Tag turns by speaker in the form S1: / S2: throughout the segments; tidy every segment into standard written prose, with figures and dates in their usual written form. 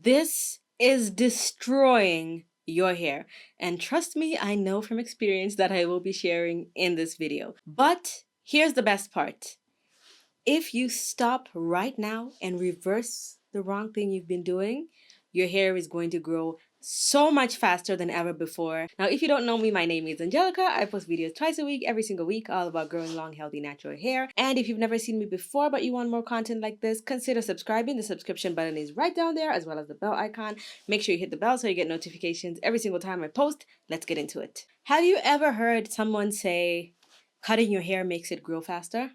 S1: This is destroying your hair. And trust me, I know from experience that I will be sharing in this video. But here's the best part. If you stop right now and reverse the wrong thing you've been doing, your hair is going to grow so much faster than ever before. Now, if you don't know me, my name is Angelica. I post videos twice a week, every single week, all about growing long, healthy, natural hair. And if you've never seen me before, but you want more content like this, consider subscribing. The subscription button is right down there, as well as the bell icon. Make sure you hit the bell so you get notifications every single time I post. Let's get into it. Have you ever heard someone say, cutting your hair makes it grow faster?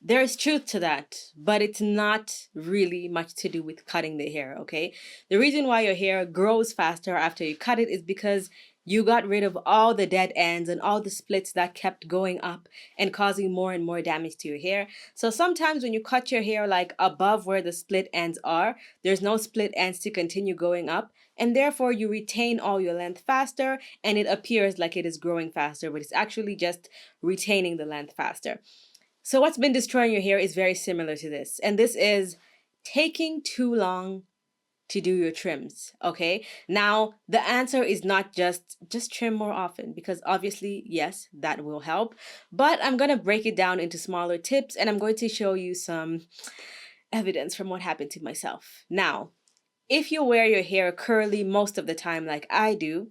S1: There is truth to that, but it's not really much to do with cutting the hair, okay? The reason why your hair grows faster after you cut it is because you got rid of all the dead ends and all the splits that kept going up and causing more and more damage to your hair. So sometimes when you cut your hair like above where the split ends are, there's no split ends to continue going up, and therefore you retain all your length faster and it appears like it is growing faster, but it's actually just retaining the length faster. So what's been destroying your hair is very similar to this. And this is taking too long to do your trims, okay? Now, the answer is not just trim more often, because obviously, yes, that will help. But I'm going to break it down into smaller tips, and I'm going to show you some evidence from what happened to myself. Now, if you wear your hair curly most of the time like I do,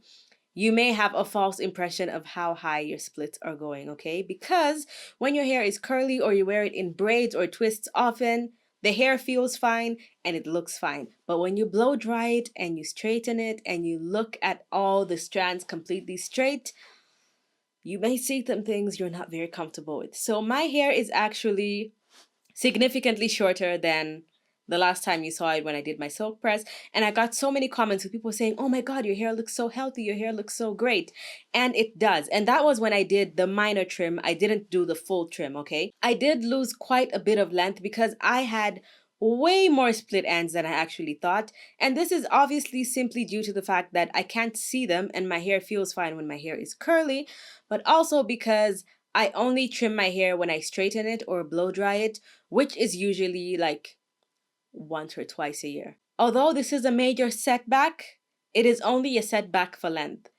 S1: you may have a false impression of how high your splits are going, okay? Because when your hair is curly or you wear it in braids or twists often, the hair feels fine and it looks fine. But when you blow dry it and you straighten it and you look at all the strands completely straight, you may see some things you're not very comfortable with. So my hair is actually significantly shorter than the last time you saw it when I did my silk press. And I got so many comments with people saying, oh my God, your hair looks so healthy. Your hair looks so great. And it does. And that was when I did the minor trim. I didn't do the full trim, okay? I did lose quite a bit of length because I had way more split ends than I actually thought. And this is obviously simply due to the fact that I can't see them and my hair feels fine when my hair is curly, but also because I only trim my hair when I straighten it or blow dry it, which is usually like once or twice a year. Although this is a major setback, it is only a setback for length,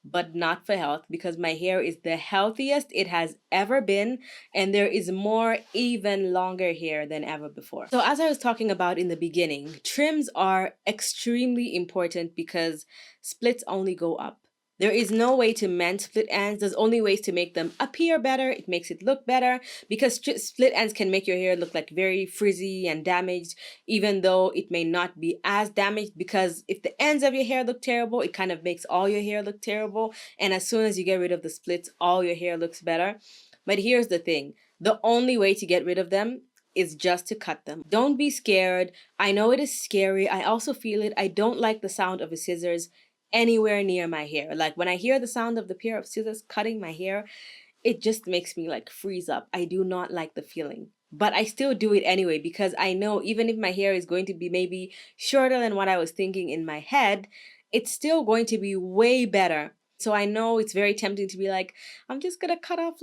S1: but not for health, because my hair is the healthiest it has ever been, and there is more, even longer hair than ever before. So as I was talking about in the beginning, trims are extremely important because splits only go up. There is no way to mend split ends. There's only ways to make them appear better. It makes it look better because split ends can make your hair look like very frizzy and damaged, even though it may not be as damaged, because if the ends of your hair look terrible, it kind of makes all your hair look terrible. And as soon as you get rid of the splits, all your hair looks better. But here's the thing. The only way to get rid of them is just to cut them. Don't be scared. I know it is scary. I also feel it. I don't like the sound of the scissors anywhere near my hair. Like when I hear the sound of the pair of scissors cutting my hair, it just makes me like freeze up. I do not like the feeling. But I still do it anyway because I know even if my hair is going to be maybe shorter than what I was thinking in my head, it's still going to be way better. So I know it's very tempting to be like, I'm just gonna cut off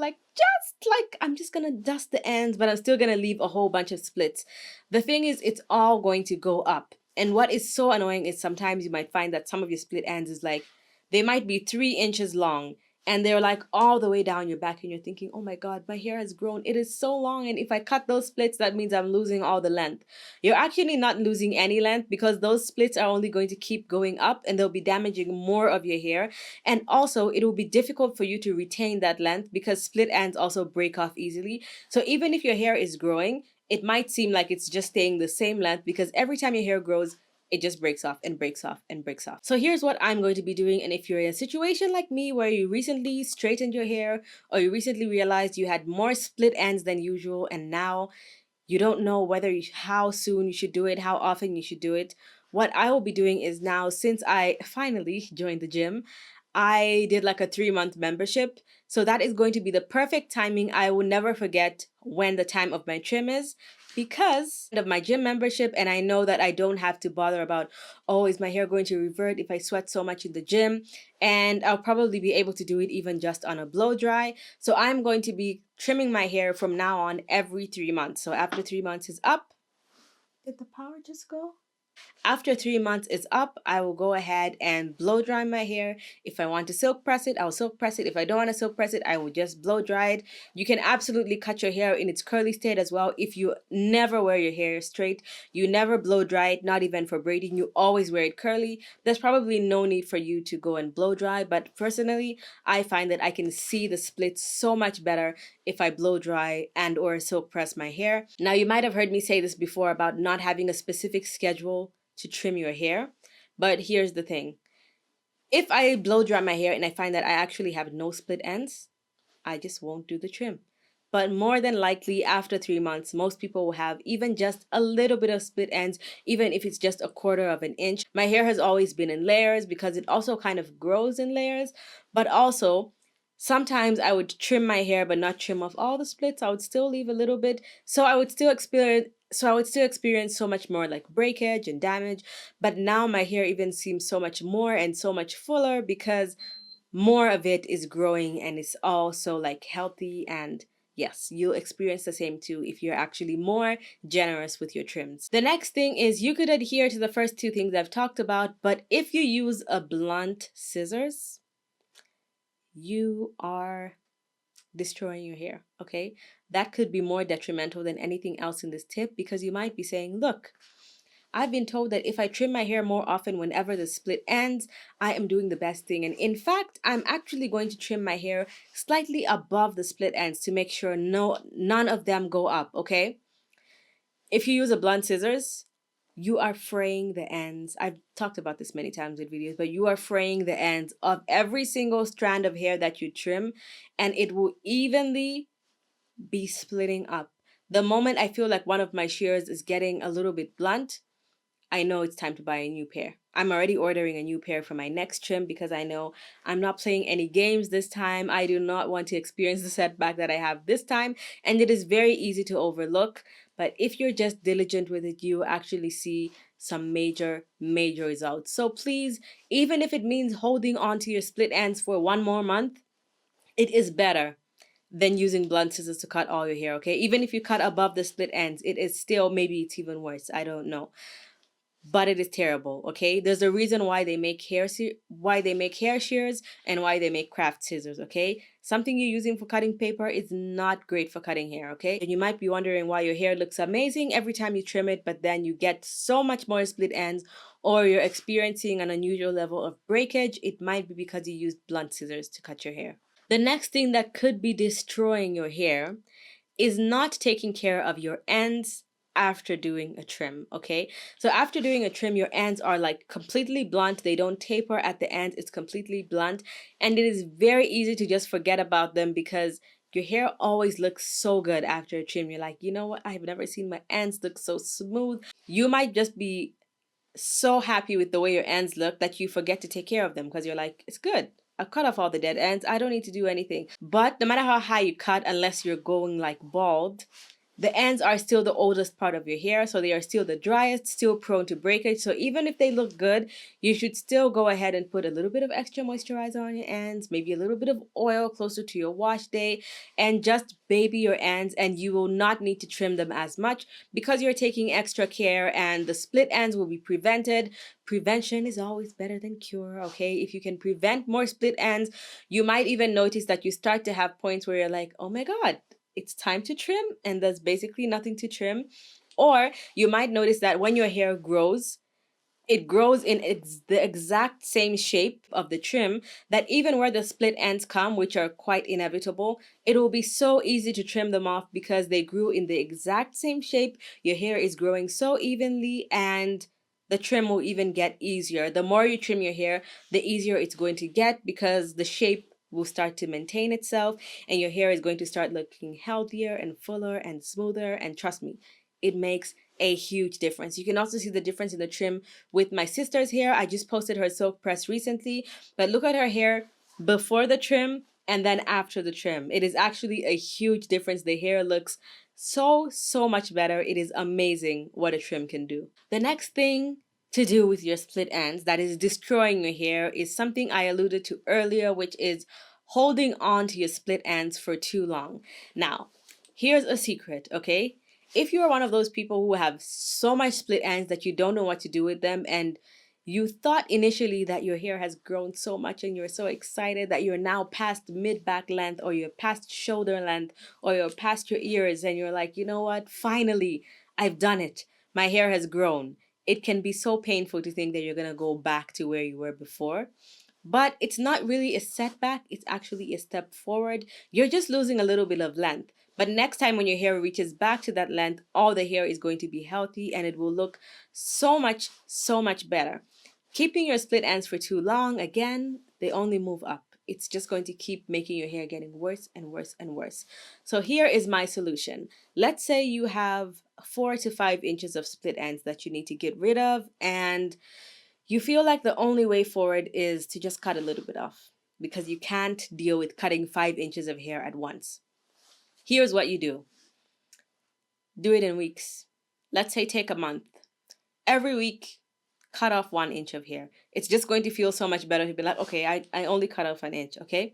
S1: I'm just gonna dust the ends, but I'm still gonna leave a whole bunch of splits. The thing is, it's all going to go up. And what is so annoying is sometimes you might find that some of your split ends is like, they might be 3 inches long and they're like all the way down your back and you're thinking, oh my God, my hair has grown. It is so long. And if I cut those splits, that means I'm losing all the length. You're actually not losing any length because those splits are only going to keep going up and they'll be damaging more of your hair. And also it will be difficult for you to retain that length because split ends also break off easily. So even if your hair is growing, it might seem like it's just staying the same length because every time your hair grows, it just breaks off and breaks off and breaks off. So here's what I'm going to be doing. And if you're in a situation like me where you recently straightened your hair or you recently realized you had more split ends than usual and now you don't know how soon you should do it, how often you should do it, what I will be doing is now, since I finally joined the gym, I did like a 3-month membership. So that is going to be the perfect timing. I will never forget when the time of my trim is because of my gym membership. And I know that I don't have to bother about, oh, is my hair going to revert if I sweat so much in the gym? And I'll probably be able to do it even just on a blow dry. So I'm going to be trimming my hair from now on every 3 months. So after 3 months is up, did the power just go? After 3 months is up, I will go ahead and blow dry my hair. If I want to silk press it, I'll silk press it. If I don't want to silk press it, I will just blow dry it. You can absolutely cut your hair in its curly state as well. If you never wear your hair straight, you never blow dry it, not even for braiding, you always wear it curly, there's probably no need for you to go and blow dry. But personally, I find that I can see the splits so much better if I blow dry and or silk press my hair. Now, you might have heard me say this before about not having a specific schedule to trim your hair. But here's the thing. If I blow dry my hair and I find that I actually have no split ends, I just won't do the trim. But more than likely, after 3 months, most people will have even just a little bit of split ends, even if it's just a quarter of an inch. My hair has always been in layers because it also kind of grows in layers. But also, sometimes I would trim my hair but not trim off all the splits. I would still leave a little bit. So I would still experience so much more like breakage and damage. But now my hair even seems so much more and so much fuller because more of it is growing and it's also like healthy. And yes, you'll experience the same too if you're actually more generous with your trims. The next thing is you could adhere to the first two things I've talked about, but if you use a blunt scissors, you are destroying your hair, okay? That could be more detrimental than anything else in this tip because you might be saying, look, I've been told that if I trim my hair more often whenever the split ends, I am doing the best thing. And in fact, I'm actually going to trim my hair slightly above the split ends to make sure none of them go up, okay? If you use a blunt scissors, you are fraying the ends. I've talked about this many times in videos, but you are fraying the ends of every single strand of hair that you trim, and it will evenly be splitting up. The moment I feel like one of my shears is getting a little bit blunt, I know it's time to buy a new pair. I'm already ordering a new pair for my next trim because I know I'm not playing any games this time. I do not want to experience the setback that I have this time, and it is very easy to overlook. But if you're just diligent with it, you actually see some major results. So please, even if it means holding on to your split ends for one more month, it is better than using blunt scissors to cut all your hair, okay? Even if you cut above the split ends, it is still, maybe it's even worse. I don't know, but it is terrible, okay? There's a reason why they make hair shears and why they make craft scissors, okay? Something you're using for cutting paper is not great for cutting hair, okay? And you might be wondering why your hair looks amazing every time you trim it, but then you get so much more split ends or you're experiencing an unusual level of breakage. It might be because you used blunt scissors to cut your hair. The next thing that could be destroying your hair is not taking care of your ends after doing a trim, okay? So after doing a trim, your ends are like completely blunt. They don't taper at the ends. It's completely blunt. And it is very easy to just forget about them because your hair always looks so good after a trim. You're like, you know what? I've never seen my ends look so smooth. You might just be so happy with the way your ends look that you forget to take care of them because you're like, it's good. I've cut off all the dead ends. I don't need to do anything. But no matter how high you cut, unless you're going like bald, the ends are still the oldest part of your hair, so they are still the driest, still prone to breakage. So even if they look good, you should still go ahead and put a little bit of extra moisturizer on your ends, maybe a little bit of oil closer to your wash day, and just baby your ends, and you will not need to trim them as much because you're taking extra care and the split ends will be prevented. Prevention is always better than cure, okay? If you can prevent more split ends, you might even notice that you start to have points where you're like, oh my God, it's time to trim, and there's basically nothing to trim. Or you might notice that when your hair grows, it grows in the exact same shape of the trim that even where the split ends come, which are quite inevitable, it will be so easy to trim them off because they grew in the exact same shape. Your hair is growing so evenly, and the trim will even get easier. The more you trim your hair, the easier it's going to get because the shape will start to maintain itself and your hair is going to start looking healthier and fuller and smoother. And trust me, it makes a huge difference. You can also see the difference in the trim with my sister's hair. I just posted her silk press recently, but look at her hair before the trim and then after the trim. It is actually a huge difference. The hair looks so much better. It is amazing what a trim can do. The next thing to do with your split ends that is destroying your hair is something I alluded to earlier, which is holding on to your split ends for too long. Now, here's a secret, okay? if you are one of those people who have so much split ends that you don't know what to do with them, and you thought initially that your hair has grown so much and you're so excited that you're now past mid back length, or you're past shoulder length, or you're past your ears, and you're like, you know what, finally I've done it, my hair has grown. It can be so painful to think that you're going to go back to where you were before. But it's not really a setback, it's actually a step forward. You're just losing a little bit of length. But next time when your hair reaches back to that length, all the hair is going to be healthy and it will look so much better. Keeping your split ends for too long, again, they only move up. It's just going to keep making your hair getting worse and worse and worse. So here is my solution. Let's say you have 4 to 5 inches of split ends that you need to get rid of, and you feel like the only way forward is to just cut a little bit off because you can't deal with cutting 5 inches of hair at once. Here's what you do. Do it in weeks. Let's say take a month. Every week, cut off 1 inch of hair. It's just going to feel so much better to be like, okay, I only cut off an inch, okay?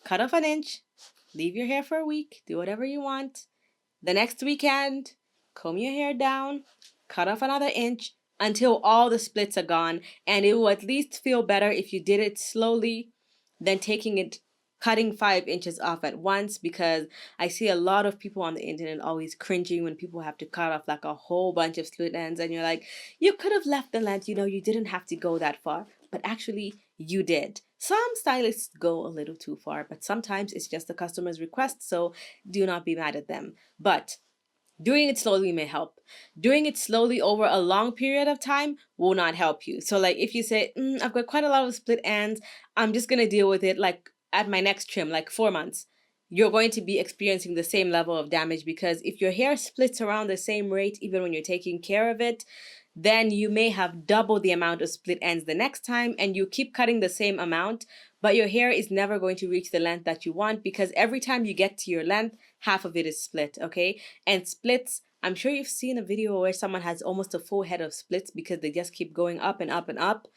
S1: Cut off an inch, leave your hair for a week, do whatever you want. The next weekend, comb your hair down, cut off another inch until all the splits are gone. And it will at least feel better if you did it slowly than cutting 5 inches off at once, because I see a lot of people on the internet always cringing when people have to cut off like a whole bunch of split ends, and you're like, you could have left the length, you didn't have to go that far, but actually you did. Some stylists go a little too far, but sometimes it's just the customer's request, so do not be mad at them. But doing it slowly may help. Doing it slowly over a long period of time will not help you. So like if you say, I've got quite a lot of split ends, I'm just going to deal with it like at my next trim, like 4 months, you're going to be experiencing the same level of damage, because if your hair splits around the same rate, even when you're taking care of it, then you may have double the amount of split ends the next time, and you keep cutting the same amount, but your hair is never going to reach the length that you want, because every time you get to your length, half of it is split, okay? And splits, I'm sure you've seen a video where someone has almost a full head of splits because they just keep going up and up and up.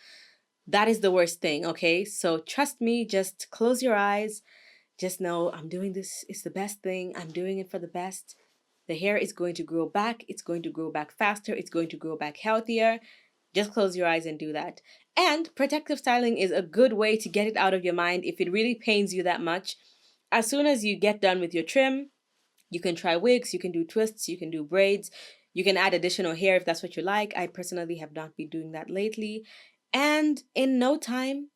S1: That is the worst thing, okay? So trust me, just close your eyes. Just know I'm doing this. It's the best thing. I'm doing it for the best. The hair is going to grow back. It's going to grow back faster. It's going to grow back healthier. Just close your eyes and do that. And protective styling is a good way to get it out of your mind if it really pains you that much. As soon as you get done with your trim, you can try wigs, you can do twists, you can do braids, you can add additional hair if that's what you like. I personally have not been doing that lately. And in no time,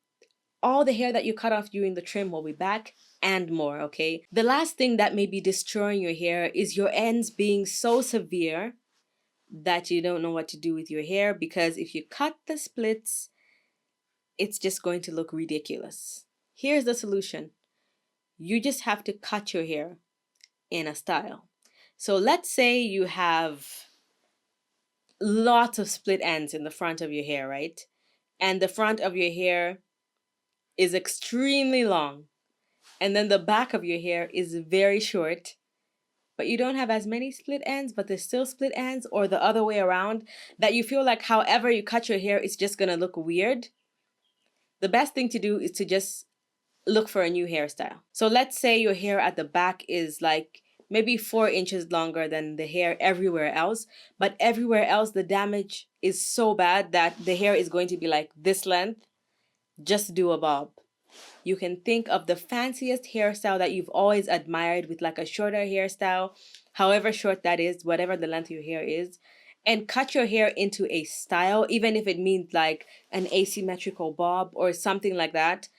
S1: all the hair that you cut off during the trim will be back and more, okay? The last thing that may be destroying your hair is your ends being so severe that you don't know what to do with your hair, because if you cut the splits, it's just going to look ridiculous. Here's the solution. You just have to cut your hair in a style. So let's say you have lots of split ends in the front of your hair, right? And the front of your hair is extremely long, and then the back of your hair is very short, but you don't have as many split ends, but there's still split ends, or the other way around, that you feel like however you cut your hair, it's just gonna look weird. The best thing to do is to just look for a new hairstyle. So let's say your hair at the back is like maybe 4 inches longer than the hair everywhere else, but everywhere else the damage is so bad that the hair is going to be like this length. Just do a bob. You can think of the fanciest hairstyle that you've always admired with like a shorter hairstyle, however short that is, whatever the length of your hair is, and cut your hair into a style, even if it means like an asymmetrical bob or something like that.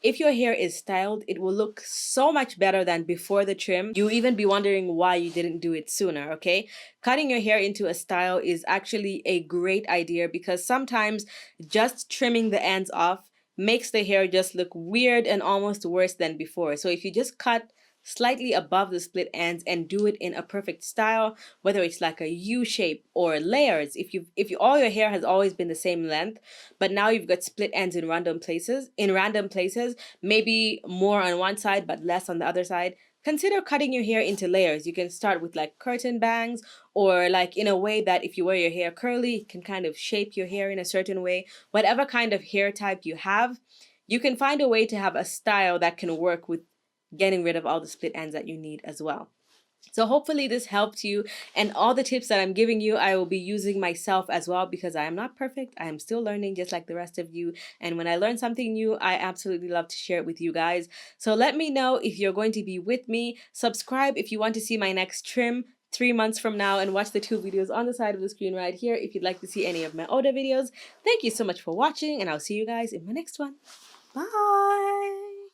S1: If your hair is styled, it will look so much better than before the trim. You'll even be wondering why you didn't do it sooner, okay? Cutting your hair into a style is actually a great idea, because sometimes just trimming the ends off makes the hair just look weird and almost worse than before. So if you just cut slightly above the split ends and do it in a perfect style, whether it's like a U shape or layers, if you all your hair has always been the same length, but now you've got split ends in random places, maybe more on one side but less on the other side, consider cutting your hair into layers. You can start with like curtain bangs, or like in a way that if you wear your hair curly, it can kind of shape your hair in a certain way. Whatever kind of hair type you have, you can find a way to have a style that can work with getting rid of all the split ends that you need as well. So hopefully this helped you, and all the tips that I'm giving you, I will be using myself as well, because I am not perfect. I am still learning just like the rest of you. And when I learn something new, I absolutely love to share it with you guys. So let me know if you're going to be with me. Subscribe if you want to see my next trim 3 months from now, and watch the 2 videos on the side of the screen right here if you'd like to see any of my older videos. Thank you so much for watching, and I'll see you guys in my next one. Bye.